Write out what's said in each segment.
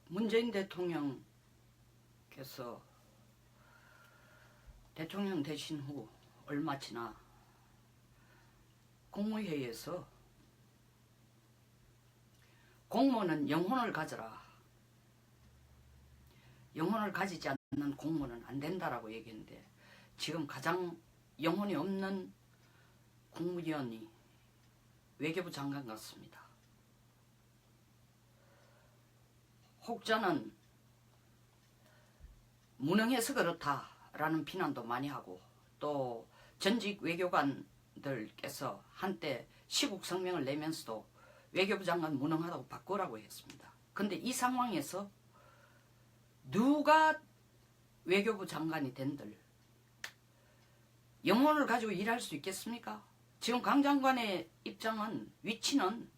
문재인 대통령께서 대통령 되신 후 얼마 지나 국무회의에서 공무원은 영혼을 가져라. 영혼을 가지지 않는 공무원은 안 된다라고 얘기했는데 지금 가장 영혼이 없는 국무위원이 외교부 장관 같습니다. 혹자는 무능해서 그렇다라는 비난도 많이 하고 또 전직 외교관들께서 한때 시국 성명을 내면서도 외교부 장관 무능하다고 바꾸라고 했습니다. 근데 이 상황에서 누가 외교부 장관이 된들 영혼을 가지고 일할 수 있겠습니까? 지금 강 장관의 입장은 위치는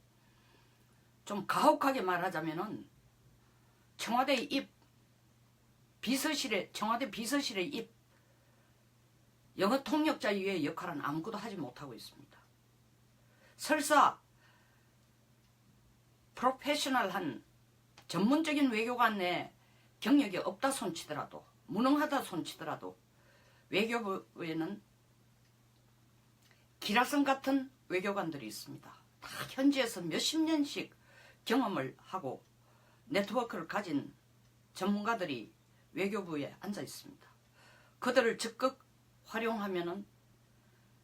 좀 가혹하게 말하자면은 청와대 청와대 비서실의 입 영어 통역자 이외의 역할은 아무것도 하지 못하고 있습니다. 설사 프로페셔널한 전문적인 외교관의 경력이 없다 손치더라도 무능하다 손치더라도 외교부에는 기라성 같은 외교관들이 있습니다. 다 현지에서 몇십 년씩 경험을 하고 네트워크를 가진 전문가들이 외교부에 앉아 있습니다. 그들을 적극 활용하면은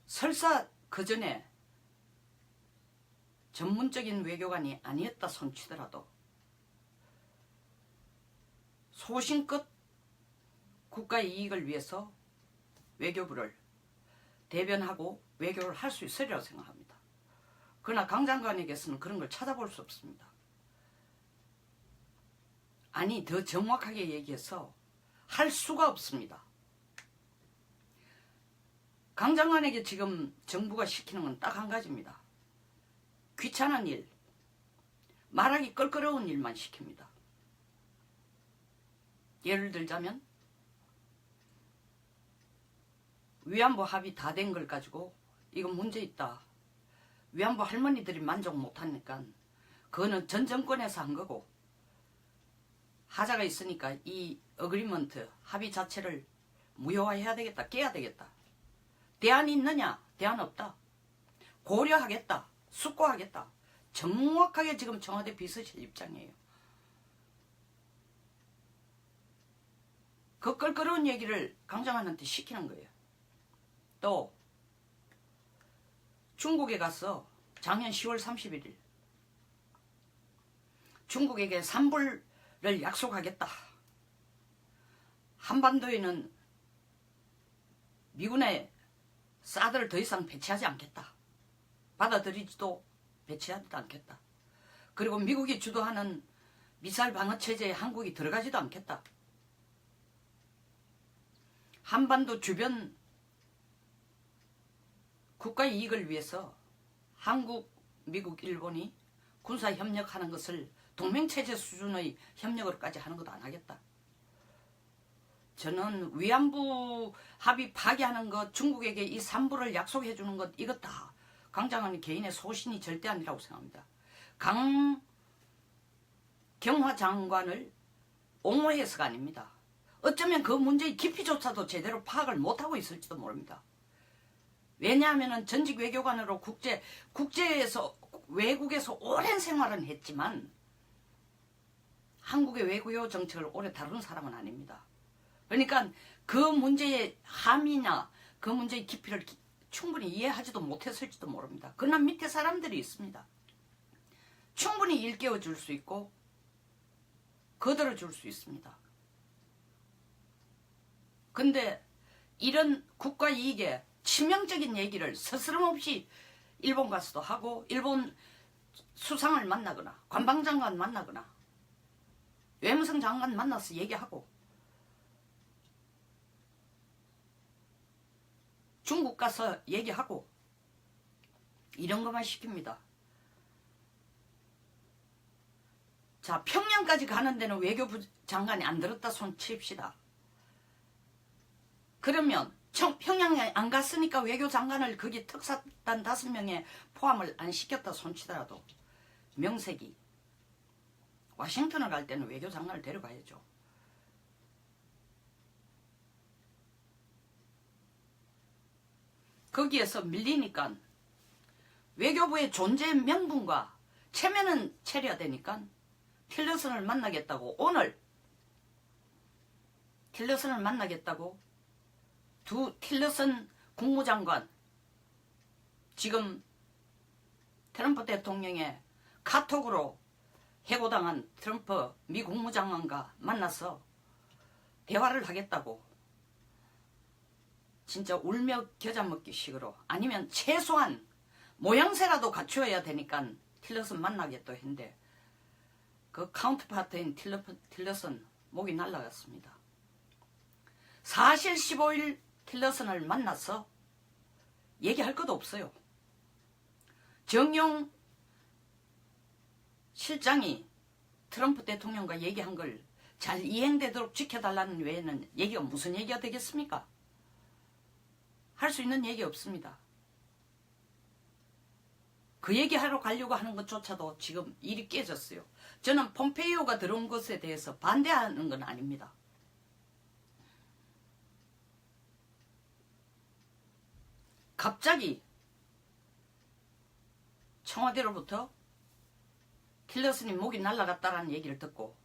설사 그 전에 전문적인 외교관이 아니었다 손치더라도 소신껏 국가의 이익을 위해서 외교부를 대변하고 외교를 할 수 있으리라고 생각합니다. 그러나 강 장관에게서는 그런 걸 찾아볼 수 없습니다. 아니 더 정확하게 얘기해서 할 수가 없습니다. 강 장관에게 지금 정부가 시키는 건 딱 한 가지입니다. 귀찮은 일, 말하기 껄끄러운 일만 시킵니다. 예를 들자면 위안부 합의 다 된 걸 가지고 이건 문제 있다. 위안부 할머니들이 만족 못하니까 그거는 전 정권에서 한 거고 하자가 있으니까 이 어그리먼트 합의 자체를 무효화해야 되겠다. 깨야 되겠다. 대안이 있느냐? 대안 없다. 고려하겠다. 숙고하겠다. 정확하게 지금 청와대 비서실 입장이에요. 그 껄끄러운 얘기를 강 장관한테 시키는 거예요. 또 중국에 가서 작년 10월 31일 중국에게 산불을 약속하겠다. 한반도에는 미군의 사드를 더 이상 배치하지 않겠다. 받아들이지도 배치하지도 않겠다. 그리고 미국이 주도하는 미사일 방어 체제에 한국이 들어가지도 않겠다. 한반도 주변 국가의 이익을 위해서 한국, 미국, 일본이 군사협력하는 것을 동맹체제 수준의 협력으로까지 하는 것도 안 하겠다. 저는 위안부 합의 파기하는 것, 중국에게 이 산불을 약속해 주는 것, 이것 다 강 장관 개인의 소신이 절대 아니라고 생각합니다. 강경화 장관을 옹호해서가 아닙니다. 어쩌면 그 문제의 깊이조차도 제대로 파악을 못하고 있을지도 모릅니다. 왜냐하면 전직 외교관으로 국제에서 외국에서 오랜 생활은 했지만 한국의 외교 정책을 오래 다룬 사람은 아닙니다. 그러니까 그 문제의 함이나 그 문제의 깊이를 충분히 이해하지도 못했을지도 모릅니다. 그러나 밑에 사람들이 있습니다. 충분히 일깨워 줄 수 있고 거들어 줄 수 있습니다. 근데 이런 국가 이익에 치명적인 얘기를 스스럼없이 일본 가서도 하고 일본 수상을 만나거나 관방장관 만나거나 외무성 장관 만나서 얘기하고 중국 가서 얘기하고 이런 것만 시킵니다. 자, 평양까지 가는 데는 외교부 장관이 안 들었다 손 칩시다. 그러면 평양에 안 갔으니까 외교장관을 거기 특사단 5명에 포함을 안 시켰다 손치더라도 명색이 워싱턴을 갈 때는 외교장관을 데려가야죠. 거기에서 밀리니까 외교부의 존재 명분과 체면은 차려야 되니까 틸러슨을 만나겠다고 오늘 틸러슨을 만나겠다고 틸러슨 국무장관 지금 트럼프 대통령의 카톡으로 해고당한 트럼프 미 국무장관과 만나서 대화를 하겠다고 진짜 울며 겨자 먹기 식으로 아니면 최소한 모양새라도 갖추어야 되니까 틸러슨 만나겠다 했는데 그 카운트파트인 틸러슨 목이 날라갔습니다. 사실 15일 틸러슨을 만나서 얘기할 것도 없어요. 정용 실장이 트럼프 대통령과 얘기한 걸 잘 이행되도록 지켜달라는 외에는 얘기가 무슨 얘기가 되겠습니까? 할 수 있는 얘기 없습니다. 그 얘기하러 가려고 하는 것조차도 지금 일이 깨졌어요. 저는 폼페이오가 들어온 것에 대해서 반대하는 건 아닙니다. 갑자기 청와대로부터 틸러슨이 목이 날아갔다라는 얘기를 듣고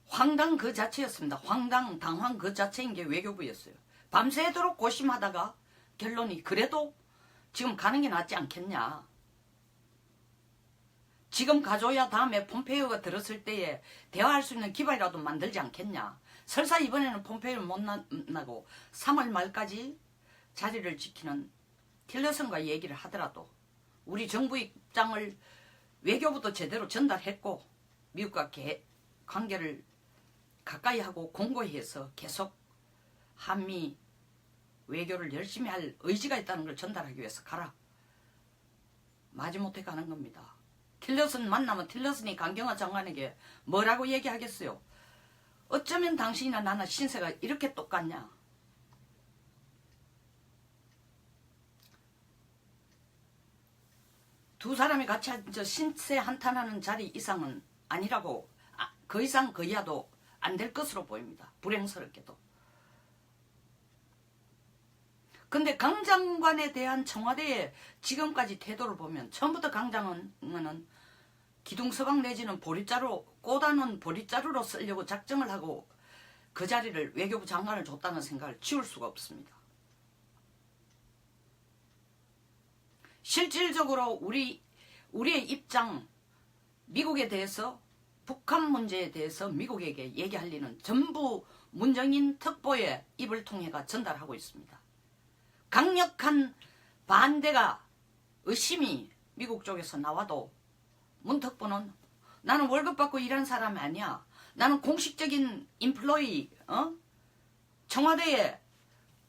황당 그 자체였습니다. 황당, 당황 그 자체인 게 외교부였어요. 밤새도록 고심하다가 결론이 그래도 지금 가는 게 낫지 않겠냐. 지금 가줘야 다음에 폼페이오가 들었을 때에 대화할 수 있는 기반이라도 만들지 않겠냐. 설사 이번에는 폼페이오를 못 만나고 3월 말까지 자리를 지키는 틸러슨과 얘기를 하더라도 우리 정부 입장을 외교부도 제대로 전달했고 미국과 관계를 가까이 하고 공고히 해서 계속 한미 외교를 열심히 할 의지가 있다는 걸 전달하기 위해서 가라. 마지못해 가는 겁니다. 틸러슨 만나면 틸러슨이 강경화 장관에게 뭐라고 얘기하겠어요? 어쩌면 당신이나 나나 신세가 이렇게 똑같냐. 두 사람이 같이 앉아 신세 한탄하는 자리 이상은 아니라고 그 이상 그 이하도 안 될 것으로 보입니다. 불행스럽게도. 근데 강 장관에 대한 청와대의 지금까지 태도를 보면 처음부터 강 장관은 기둥서방 내지는 보릿자루 꽂아놓은 보릿자루로 쓰려고 작정을 하고 그 자리를 외교부 장관을 줬다는 생각을 지울 수가 없습니다. 실질적으로 우리의 입장, 미국에 대해서 북한 문제에 대해서 미국에게 얘기할 리는 전부 문정인 특보의 입을 통해가 전달하고 있습니다. 강력한 반대가 의심이 미국 쪽에서 나와도 문 특보는 나는 월급 받고 일하는 사람이 아니야. 나는 공식적인 인플로이 청와대에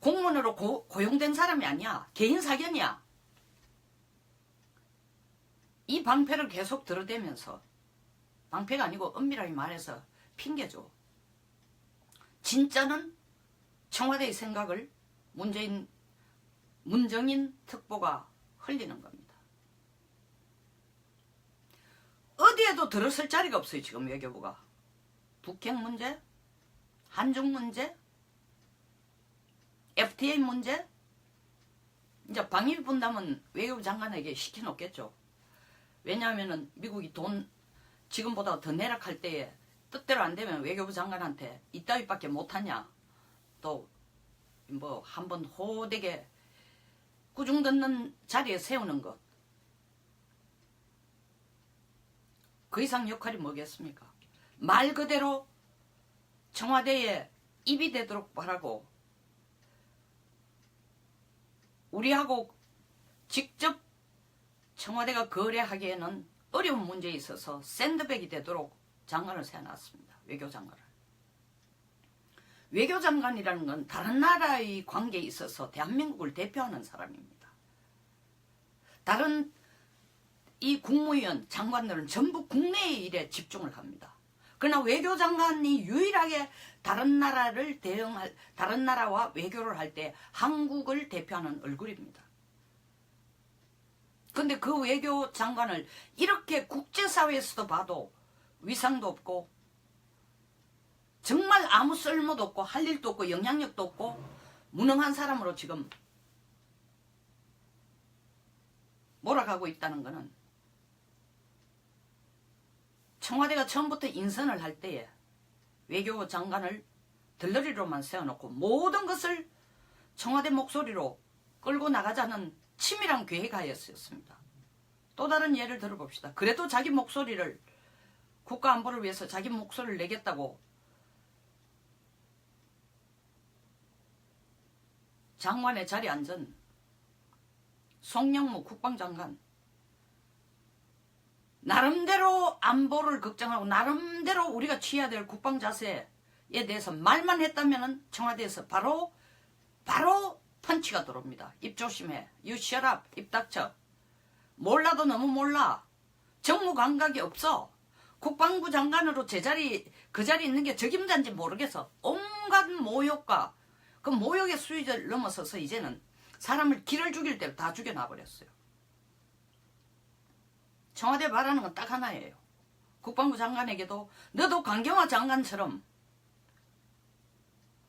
공무원으로 고용된 사람이 아니야. 개인 사견이야. 이 방패를 계속 들어대면서 방패가 아니고 엄밀하게 말해서 핑계죠. 진짜는 청와대의 생각을 문정인 특보가 흘리는 겁니다. 어디에도 들었을 자리가 없어요. 지금 외교부가. 북핵 문제, 한중 문제, FTA 문제, 이제 방위비 분담은 외교부 장관에게 시켜놓겠죠. 왜냐하면 미국이 돈 지금보다 더 내락할 때에 뜻대로 안 되면 외교부 장관한테 이따위밖에 못하냐. 또 뭐 한번 호되게 꾸중 듣는 자리에 세우는 것. 그 이상 역할이 뭐겠습니까? 말 그대로 청와대에 입이 되도록 바라고 우리하고 직접 청와대가 거래하기에는 어려운 문제에 있어서 샌드백이 되도록 장관을 세워놨습니다. 외교장관을. 외교장관이라는 건 다른 나라의 관계에 있어서 대한민국을 대표하는 사람입니다. 다른 이 국무위원 장관들은 전부 국내의 일에 집중을 합니다. 그러나 외교장관이 유일하게 다른 나라와 외교를 할 때 한국을 대표하는 얼굴입니다. 근데 그 외교장관을 이렇게 국제사회에서도 봐도 위상도 없고 정말 아무 쓸모도 없고 할 일도 없고 영향력도 없고 무능한 사람으로 지금 몰아가고 있다는 것은 청와대가 처음부터 인선을 할 때에 외교부 장관을 들러리로만 세워놓고 모든 것을 청와대 목소리로 끌고 나가자는 치밀한 계획하였습니다. 또 다른 예를 들어봅시다. 그래도 자기 목소리를 국가 안보를 위해서 자기 목소리를 내겠다고 장관의 자리에 앉은 송영무 국방장관 나름대로 안보를 걱정하고 나름대로 우리가 취해야 될 국방 자세에 대해서 말만 했다면 청와대에서 바로 펀치가 들어옵니다. 입 조심해. You shut up. 입 닥쳐. 몰라도 너무 몰라. 정무 감각이 없어. 국방부 장관으로 그 자리에 있는 게 적임자인지 모르겠어. 온갖 모욕과 그 모욕의 수위를 넘어서서 이제는 사람을 기를 죽일 대로 다 죽여놔버렸어요. 청와대 바라는 건 딱 하나예요. 국방부 장관에게도 너도 강경화 장관처럼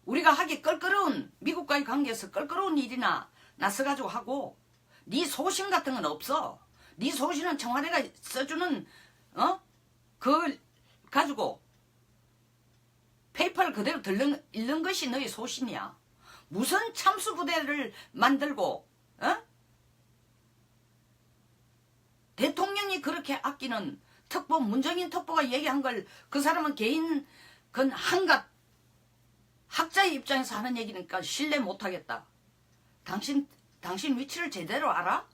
우리가 하기 껄끄러운 미국과의 관계에서 껄끄러운 일이나 나서가지고 하고 네 소신 같은 건 없어. 네 소신은 청와대가 써주는 그걸 가지고 페이퍼를 그대로 읽는 것이 너의 소신이야. 무슨 참수부대를 만들고 대통령이 그렇게 아끼는 특보 문정인 특보가 얘기한 걸 그 사람은 개인 그건 한갓 학자의 입장에서 하는 얘기니까 신뢰 못하겠다. 당신 위치를 제대로 알아?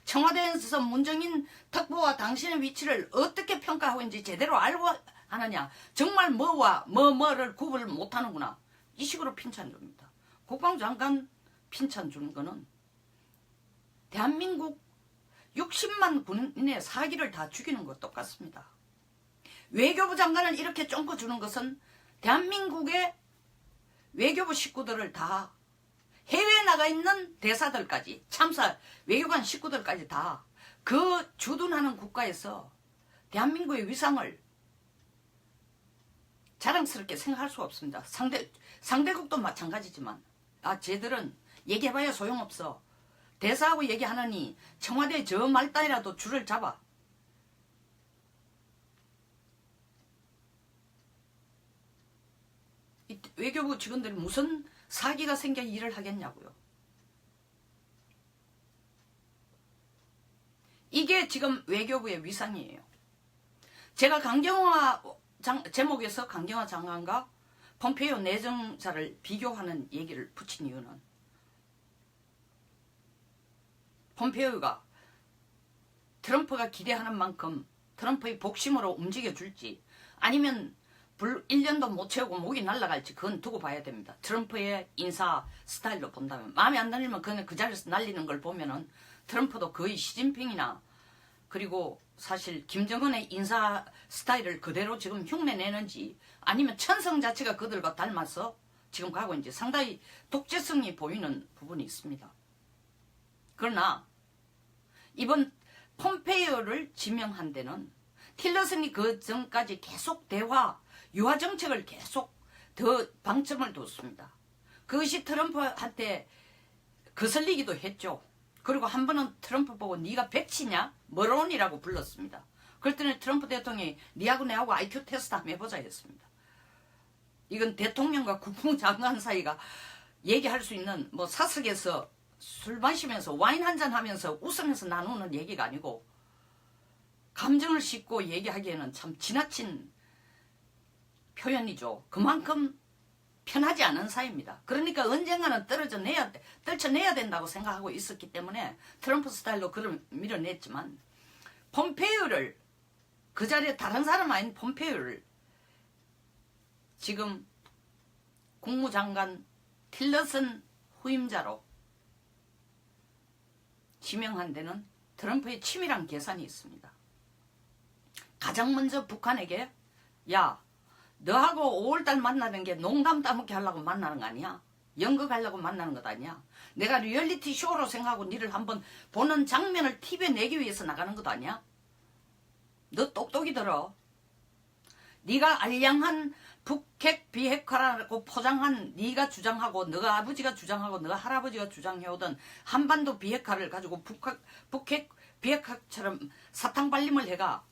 청와대에서 문정인 특보와 당신의 위치를 어떻게 평가하고 있는지 제대로 알고 하느냐. 정말 뭐를 구분을 못하는구나. 이 식으로 핀찬 줍니다. 국방부 장관 핀찬 주는 거는 대한민국 60만 군인의 사기를 다 죽이는 것 똑같습니다. 외교부 장관을 이렇게 쫑거 주는 것은 대한민국의 외교부 식구들을 다 해외에 나가 있는 대사들까지 외교관 식구들까지 다 그 주둔하는 국가에서 대한민국의 위상을 자랑스럽게 생각할 수가 없습니다. 상대국도 마찬가지지만 쟤들은 얘기해봐야 소용없어. 대사하고 얘기하느니 청와대 저 말단이라도 줄을 잡아. 이 외교부 직원들이 무슨 사기가 생겨 일을 하겠냐고요. 이게 지금 외교부의 위상이에요. 제가 제목에서 강경화 장관과 폼페이오 내정자를 비교하는 얘기를 붙인 이유는 폼페이오가 트럼프가 기대하는 만큼 트럼프의 복심으로 움직여줄지 아니면 1년도 못 채우고 목이 날아갈지 그건 두고 봐야 됩니다. 트럼프의 인사 스타일로 본다면 마음에 안 들면 그냥 그 자리에서 날리는 걸 보면은 트럼프도 거의 시진핑이나 그리고 사실 김정은의 인사 스타일을 그대로 지금 흉내내는지 아니면 천성 자체가 그들과 닮아서 지금 가고 있는지 상당히 독재성이 보이는 부분이 있습니다. 그러나 이번 폼페이오를 지명한 데는 틸러슨이 그 전까지 계속 유화 정책을 계속 더 방점을 뒀습니다. 그것이 트럼프한테 거슬리기도 했죠. 그리고 한 번은 트럼프 보고 네가 백치냐? 머론이라고 불렀습니다. 그랬더니 트럼프 대통령이 네하고 내하고 IQ 테스트 한번 해보자 했습니다. 이건 대통령과 국무장관 사이가 얘기할 수 있는 사석에서 술 마시면서 와인 한잔 하면서 웃으면서 나누는 얘기가 아니고 감정을 싣고 얘기하기에는 참 지나친 표현이죠. 그만큼 편하지 않은 사이입니다. 그러니까 언젠가는 떨쳐내야 된다고 생각하고 있었기 때문에 트럼프 스타일로 그걸 밀어냈지만 폼페이오를 그 자리에 다른 사람 아닌 폼페이오를 지금 국무장관 틸러슨 후임자로 지명한 데는 트럼프의 치밀한 계산이 있습니다. 가장 먼저 북한에게 너하고 5월달 만나는 게 농담 따먹게 하려고 만나는 거 아니야? 연극하려고 만나는 것 아니야? 내가 리얼리티 쇼로 생각하고 니를 한번 보는 장면을 TV에 내기 위해서 나가는 것 아니야? 너 똑똑히 들어. 네가 알량한 북핵 비핵화라고 포장한 네가 주장하고 너가 아버지가 주장하고 너가 할아버지가 주장해오던 한반도 비핵화를 가지고 북핵 비핵화처럼 사탕 발림을 해가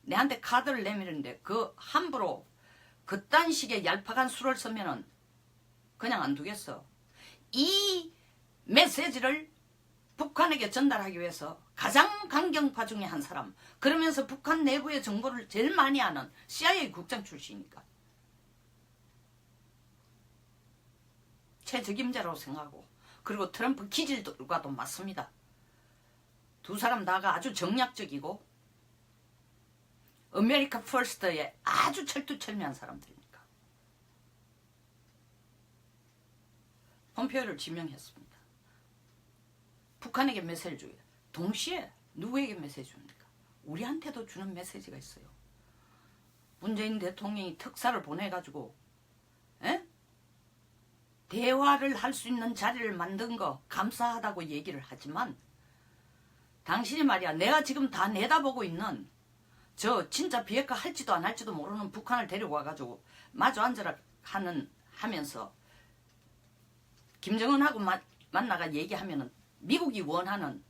내한테 카드를 내밀는데 그 함부로 그딴 식의 얄팍한 수를 쓰면은 그냥 안 두겠어. 이 메시지를 북한에게 전달하기 위해서 가장 강경파 중에 한 사람, 그러면서 북한 내부의 정보를 제일 많이 아는 CIA 국장 출신이니까 최적임자라고 생각하고, 그리고 트럼프 기질과도 맞습니다. 두 사람 다가 아주 정략적이고 아메리카 퍼스트에 아주 철두철미한 사람들이니까 폼페이오를 지명했습니다. 북한에게 메시지를 줘요. 동시에 누구에게 메시지 줍니까? 우리한테도 주는 메시지가 있어요. 문재인 대통령이 특사를 보내가지고 대화를 할 수 있는 자리를 만든 거 감사하다고 얘기를 하지만, 당신이 말이야 내가 지금 다 내다보고 있는 저 진짜 비핵화 할지도 안 할지도 모르는 북한을 데리고 와가지고 마주 앉으라 하면서 김정은하고 만나가 얘기하면은 미국이 원하는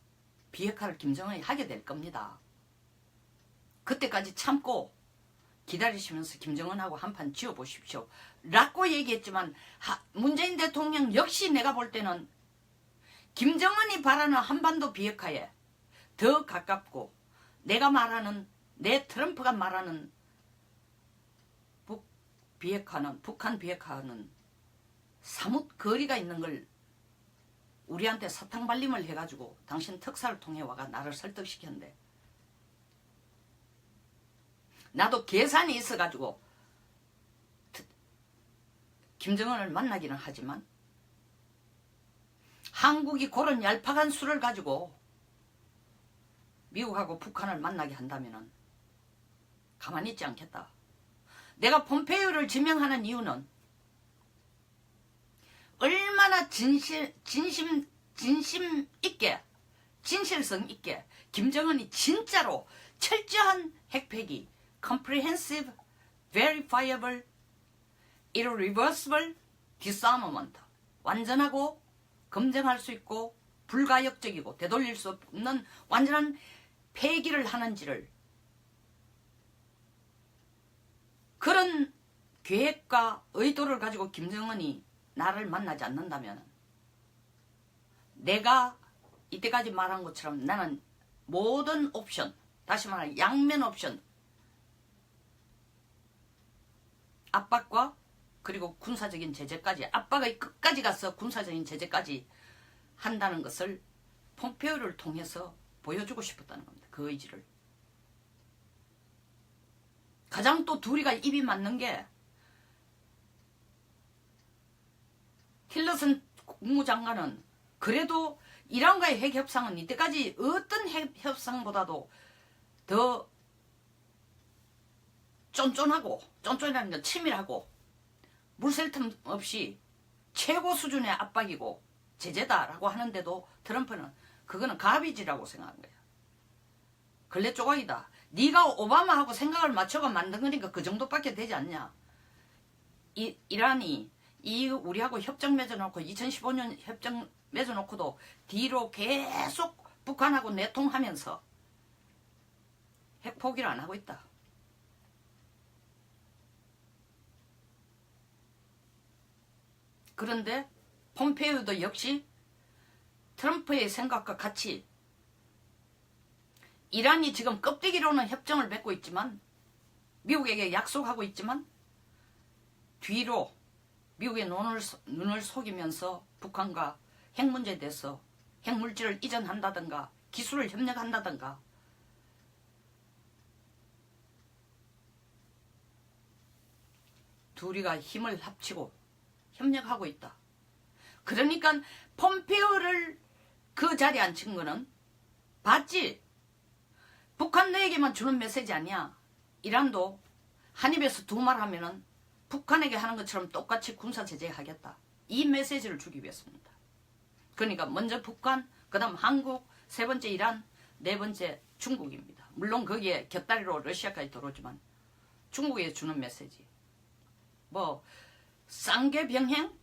비핵화를 김정은이 하게 될 겁니다. 그때까지 참고 기다리시면서 김정은하고 한판 지어보십시오 라고 얘기했지만, 문재인 대통령 역시 내가 볼 때는 김정은이 바라는 한반도 비핵화에 더 가깝고, 내가 말하는 내 트럼프가 말하는 북한 비핵화는 사뭇 거리가 있는 걸 우리한테 사탕 발림을 해가지고 당신 특사를 통해 와가 나를 설득시켰는데, 나도 계산이 있어가지고 김정은을 만나기는 하지만 한국이 그런 얄팍한 수를 가지고 미국하고 북한을 만나게 한다면 가만히 있지 않겠다. 내가 폼페이오를 지명하는 이유는 얼마나 진심 있게, 진실성 있게 김정은이 진짜로 철저한 핵폐기, comprehensive, verifiable, irreversible disarmament, 완전하고 검증할 수 있고 불가역적이고 되돌릴 수 없는 완전한 폐기를 하는지를, 그런 계획과 의도를 가지고 김정은이 나를 만나지 않는다면, 내가 이때까지 말한 것처럼 나는 모든 옵션, 다시 말해 양면 옵션, 압박과 그리고 군사적인 제재까지, 압박의 끝까지 가서 군사적인 제재까지 한다는 것을 폼페이오를 통해서 보여주고 싶었다는 겁니다. 그 의지를. 가장 또 둘이가 입이 맞는 게, 틸러슨 국무장관은 그래도 이란과의 핵협상은 이때까지 어떤 핵협상보다도 더 쫀쫀하고, 쫀쫀이라는 건 치밀하고 물샐 틈 없이 최고 수준의 압박이고 제재다라고 하는데도 트럼프는 그거는 가비지라고 생각한 거야. 걸레 조각이다. 네가 오바마하고 생각을 맞춰가 만든 거니까 그 정도밖에 되지 않냐. 이란이 우리하고 협정 맺어놓고 2015년 협정 맺어놓고도 뒤로 계속 북한하고 내통하면서 핵 포기를 안 하고 있다. 그런데 폼페이오도 역시 트럼프의 생각과 같이 이란이 지금 껍데기로는 협정을 맺고 있지만, 미국에게 약속하고 있지만 뒤로 미국의 눈을 속이면서 북한과 핵 문제에 대해서 핵물질을 이전한다든가 기술을 협력한다든가 둘이가 힘을 합치고 협력하고 있다. 그러니까 폼페이오를 그 자리에 앉힌 거는 봤지? 북한 너에게만 주는 메시지 아니야. 이란도 한 입에서 두 말 하면은 북한에게 하는 것처럼 똑같이 군사 제재하겠다. 이 메시지를 주기 위해서입니다. 그러니까 먼저 북한, 그 다음 한국, 세 번째 이란, 네 번째 중국입니다. 물론 거기에 곁다리로 러시아까지 들어오지만 중국에 주는 메시지. 뭐 쌍계 병행?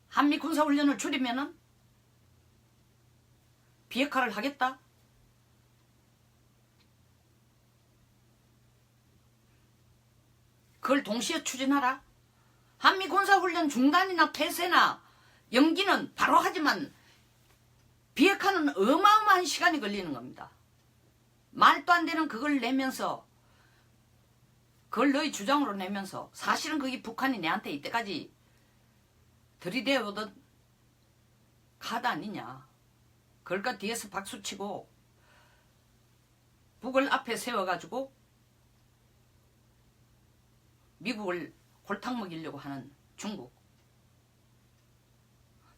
한미 군사훈련을 줄이면은 비핵화를 하겠다? 그걸 동시에 추진하라? 한미 군사훈련 중단이나 폐쇄나 연기는 바로 하지만 비핵화는 어마어마한 시간이 걸리는 겁니다. 말도 안 되는 그걸 내면서 그걸 너희 주장으로 내면서 사실은 그게 북한이 내한테 이때까지 들이대오던 카드 아니냐. 그러니까 뒤에서 박수치고 북을 앞에 세워가지고 미국을 골탕 먹이려고 하는 중국.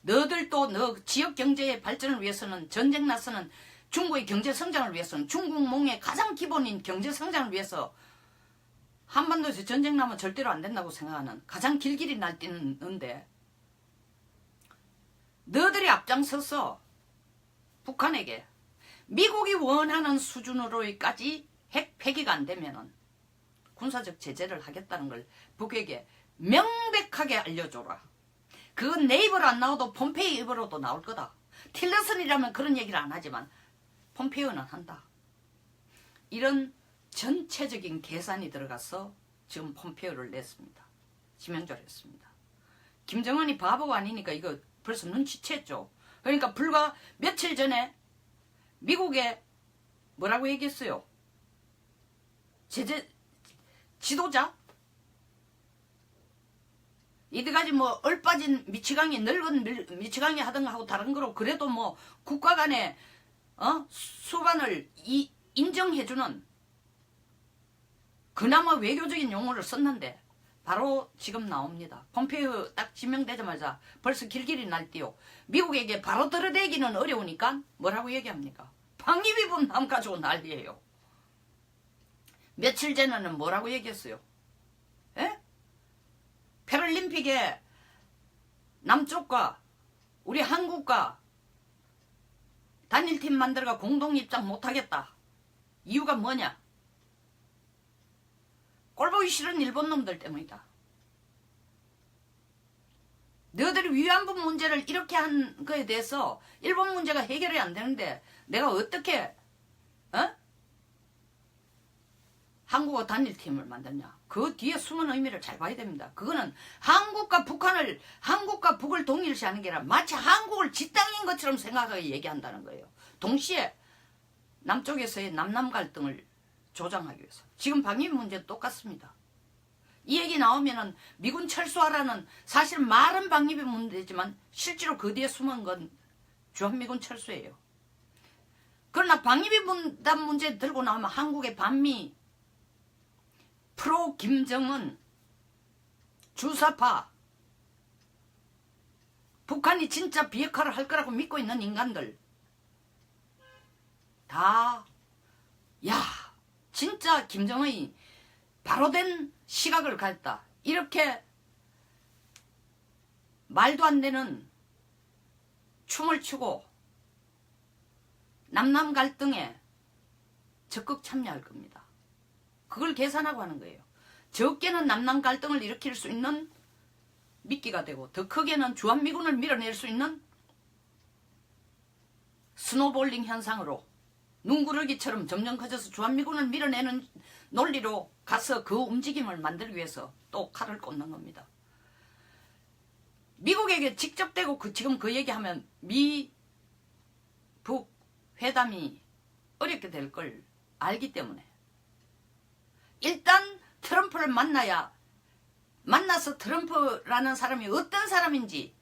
너들도 너 지역 경제의 발전을 위해서는 전쟁 나서는 중국의 경제 성장을 위해서는 중국몽의 가장 기본인 경제 성장을 위해서 한반도에서 전쟁 나면 절대로 안 된다고 생각하는 가장 길길이 날뛰는데 너들이 앞장서서 북한에게 미국이 원하는 수준으로까지 핵 폐기가 안 되면은 군사적 제재를 하겠다는 걸 북에게 명백하게 알려줘라. 그건 내 입으로 안 나와도 폼페이 입으로도 나올 거다. 틸러슨이라면 그런 얘기를 안 하지만 폼페이오는 한다. 이런 전체적인 계산이 들어가서 지금 폼페이오를 냈습니다. 지명조를 했습니다. 김정은이 바보가 아니니까 이거 벌써 눈치챘죠. 그러니까 불과 며칠 전에 미국에 뭐라고 얘기했어요? 제재 지도자? 이때까지 뭐 얼빠진 미치광이 늙은 미치광이 하던가 하고 다른 거로 그래도 뭐 국가 간의 수반을 인정해주는 그나마 외교적인 용어를 썼는데 바로 지금 나옵니다. 폼페이오 딱 지명되자마자 벌써 길길이 날뛰어 미국에게 바로 들어대기는 어려우니까 뭐라고 얘기합니까? 방위비분 남 가지고 난리예요. 며칠 전에는 뭐라고 얘기했어요? 에? 패럴림픽에 남쪽과 우리 한국과 단일팀 만들어가 공동 입장 못하겠다. 이유가 뭐냐? 꼴보기 싫은 일본 놈들 때문이다. 너희들이 위안부 문제를 이렇게 한 거에 대해서 일본 문제가 해결이 안 되는데 내가 어떻게 한국어 단일팀을 만드냐. 그 뒤에 숨은 의미를 잘 봐야 됩니다. 그거는 한국과 북을 동일시하는 게 아니라 마치 한국을 지 땅인 것처럼 생각하게 얘기한다는 거예요. 동시에 남쪽에서의 남남 갈등을 조장하기 위해서. 지금 방위 문제도 똑같습니다. 이 얘기 나오면은 미군 철수하라는 사실 말은 방위비 문제지만 실제로 그 뒤에 숨은 건 주한미군 철수예요. 그러나 방위비 분담 문제 들고 나오면 한국의 반미 프로 김정은 주사파 북한이 진짜 비핵화를 할 거라고 믿고 있는 인간들 다 야 진짜 김정은이 바로 된 시각을 가졌다. 이렇게 말도 안 되는 춤을 추고 남남 갈등에 적극 참여할 겁니다. 그걸 계산하고 하는 거예요. 적게는 남남 갈등을 일으킬 수 있는 미끼가 되고 더 크게는 주한미군을 밀어낼 수 있는 스노볼링 현상으로 눈구르기처럼 점점 커져서 주한미군을 밀어내는 논리로 가서 그 움직임을 만들기 위해서 또 칼을 꽂는 겁니다. 미국에게 직접 대고 지금 그 얘기하면 미북 회담이 어렵게 될 걸 알기 때문에 일단 트럼프를 만나서 트럼프라는 사람이 어떤 사람인지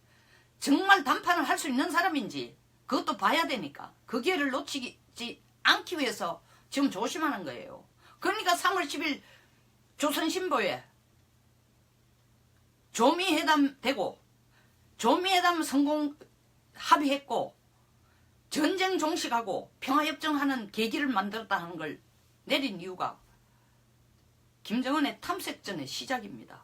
정말 담판을 할 수 있는 사람인지 그것도 봐야 되니까 그 기회를 놓치지 않기 위해서 지금 조심하는 거예요. 그러니까 3월 10일 조선신보에 조미회담 되고 조미회담 성공 합의했고 전쟁 종식하고 평화협정하는 계기를 만들었다 하는 걸 내린 이유가 김정은의 탐색전의 시작입니다.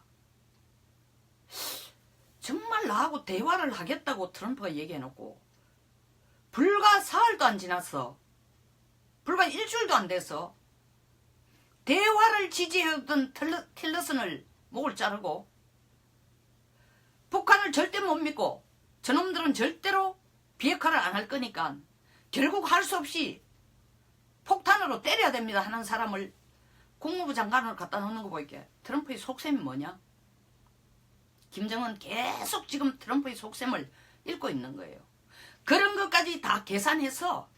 정말 나하고 대화를 하겠다고 트럼프가 얘기해놓고 불과 사흘도 안 지났어. 불과 일주일도 안 돼서 대화를 지지해오던 틸러슨을 목을 자르고 북한을 절대 못 믿고 저놈들은 절대로 비핵화를 안 할 거니까 결국 할 수 없이 폭탄으로 때려야 됩니다 하는 사람을 국무부 장관으로 갖다 놓는 거 보이게 트럼프의 속셈이 뭐냐? 김정은 계속 지금 트럼프의 속셈을 읽고 있는 거예요. 그런 것까지 다 계산해서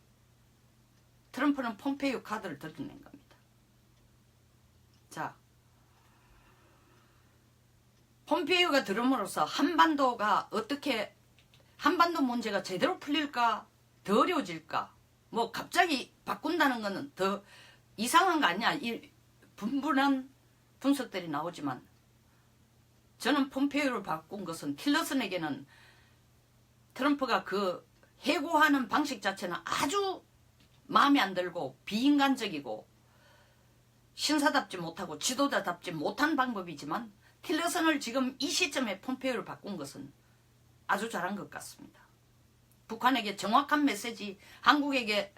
트럼프는 폼페이오 카드를 들어낸 겁니다. 자, 폼페이오가 들음으로써 한반도가 어떻게 한반도 문제가 제대로 풀릴까 더 어려워질까 뭐 갑자기 바꾼다는 거는 더 이상한 거 아니야. 이 분분한 분석들이 나오지만 저는 폼페이오를 바꾼 것은 틸러슨에게는 트럼프가 그 해고하는 방식 자체는 아주 마음에 안 들고 비인간적이고 신사답지 못하고 지도자답지 못한 방법이지만 틸러슨을 지금 이 시점에 폼페이오를 바꾼 것은 아주 잘한 것 같습니다. 북한에게 정확한 메시지, 한국에게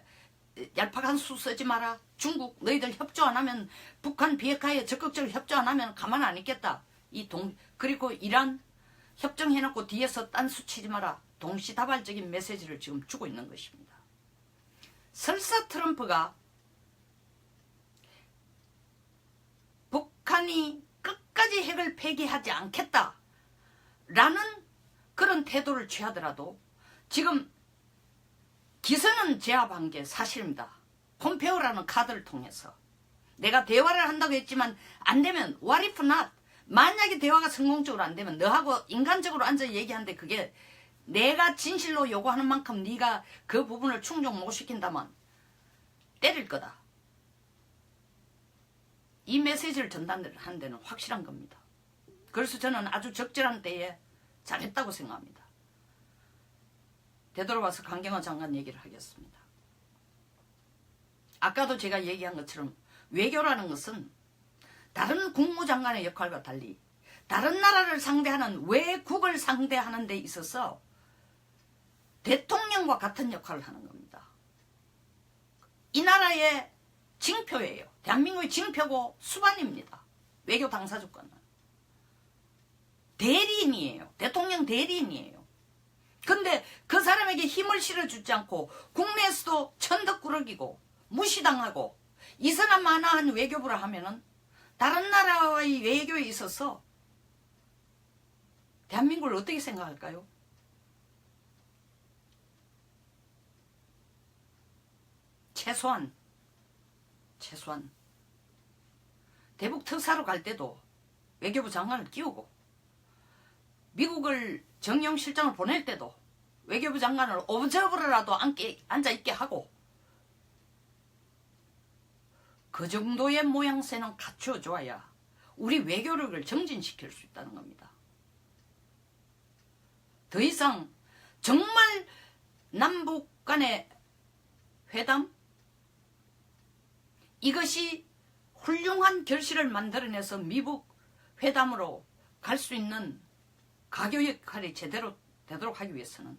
얄팍한 수 쓰지 마라. 중국 너희들 협조 안 하면 북한 비핵화에 적극적으로 협조 안 하면 가만 안 있겠다. 그리고 이란 협정해놓고 뒤에서 딴수 치지 마라. 동시다발적인 메시지를 지금 주고 있는 것입니다. 설사 트럼프가 북한이 끝까지 핵을 폐기하지 않겠다라는 그런 태도를 취하더라도 지금 기선은 제압한 게 사실입니다. 폼페오라는 카드를 통해서 내가 대화를 한다고 했지만 안 되면 what if not? 만약에 대화가 성공적으로 안 되면 너하고 인간적으로 앉아 얘기하는데 그게 내가 진실로 요구하는 만큼 네가 그 부분을 충족 못 시킨다면 때릴 거다. 이 메시지를 전달하는 데는 확실한 겁니다. 그래서 저는 아주 적절한 때에 잘했다고 생각합니다. 되돌아와서 강경화 장관 얘기를 하겠습니다. 아까도 제가 얘기한 것처럼 외교라는 것은 다른 국무장관의 역할과 달리 다른 나라를 상대하는 외국을 상대하는 데 있어서 대통령과 같은 역할을 하는 겁니다. 이 나라의 징표예요. 대한민국의 징표고 수반입니다. 외교 당사주권은. 대리인이에요. 대통령 대리인이에요. 근데 그 사람에게 힘을 실어주지 않고 국내에서도 천덕꾸러기고 무시당하고 이상한만한 외교부를 하면은 다른 나라와의 외교에 있어서 대한민국을 어떻게 생각할까요? 최소한 대북 특사로 갈 때도 외교부 장관을 끼우고 미국을 정용 실장을 보낼 때도 외교부 장관을 오브저버라도 앉아있게 하고 그 정도의 모양새는 갖춰줘야 우리 외교력을 정진시킬 수 있다는 겁니다. 더 이상 정말 남북 간의 회담? 이것이 훌륭한 결실을 만들어내서 미북 회담으로 갈 수 있는 가교 역할이 제대로 되도록 하기 위해서는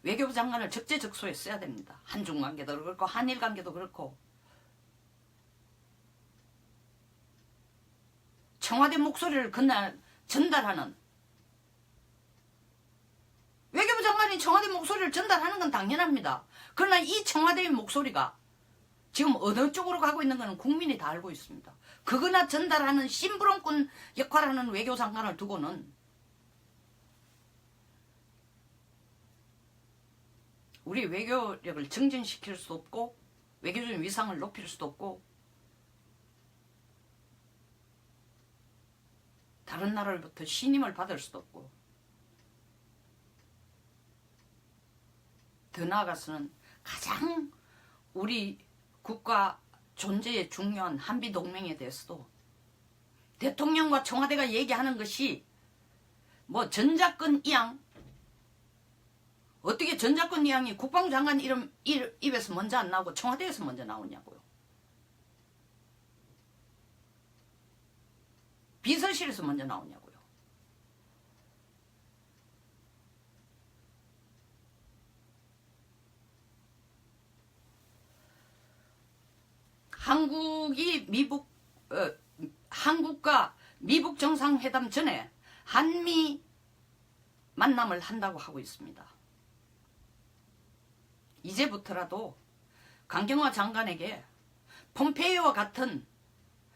외교부 장관을 적재적소에 써야 됩니다. 한중 관계도 그렇고 한일 관계도 그렇고 청와대 목소리를 그날 전달하는 외교부 장관이 청와대 목소리를 전달하는 건 당연합니다. 그러나 이 청와대의 목소리가 지금 어느 쪽으로 가고 있는 것은 국민이 다 알고 있습니다. 그거나 전달하는 심부름꾼 역할하는 외교장관을 두고는 우리 외교력을 증진시킬 수도 없고 외교적인 위상을 높일 수도 없고 다른 나라로부터 신임을 받을 수도 없고 더 나아가서는 가장 우리 국가 존재에 중요한 한미동맹에 대해서도 대통령과 청와대가 얘기하는 것이 뭐 전작권 이양 어떻게 전작권 이양이 국방부 장관 이름 입에서 먼저 안 나오고 청와대에서 먼저 나오냐고요. 비서실에서 먼저 나오냐고요. 한국과 미북 정상회담 전에 한미 만남을 한다고 하고 있습니다. 이제부터라도 강경화 장관에게 폼페이오와 같은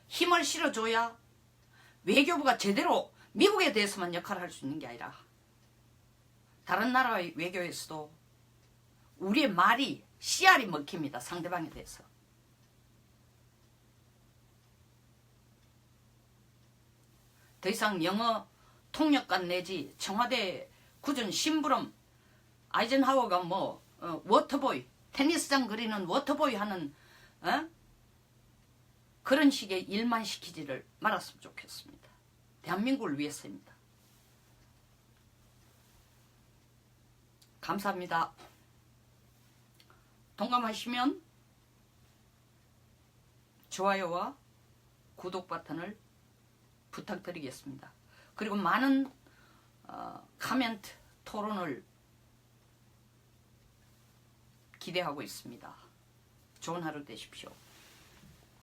힘을 실어줘야 외교부가 제대로 미국에 대해서만 역할을 할 수 있는 게 아니라 다른 나라의 외교에서도 우리의 말이 씨알이 먹힙니다. 상대방에 대해서. 더 이상 영어 통역관 내지 청와대 굳은 심부름 아이젠하워가 뭐 워터보이 테니스장 그리는 워터보이 하는 그런 식의 일만 시키지를 말았으면 좋겠습니다. 대한민국을 위해서입니다. 감사합니다. 동감하시면 좋아요와 구독 버튼을 부탁드리겠습니다. 그리고 많은 코멘트, 토론을 기대하고 있습니다. 좋은 하루 되십시오.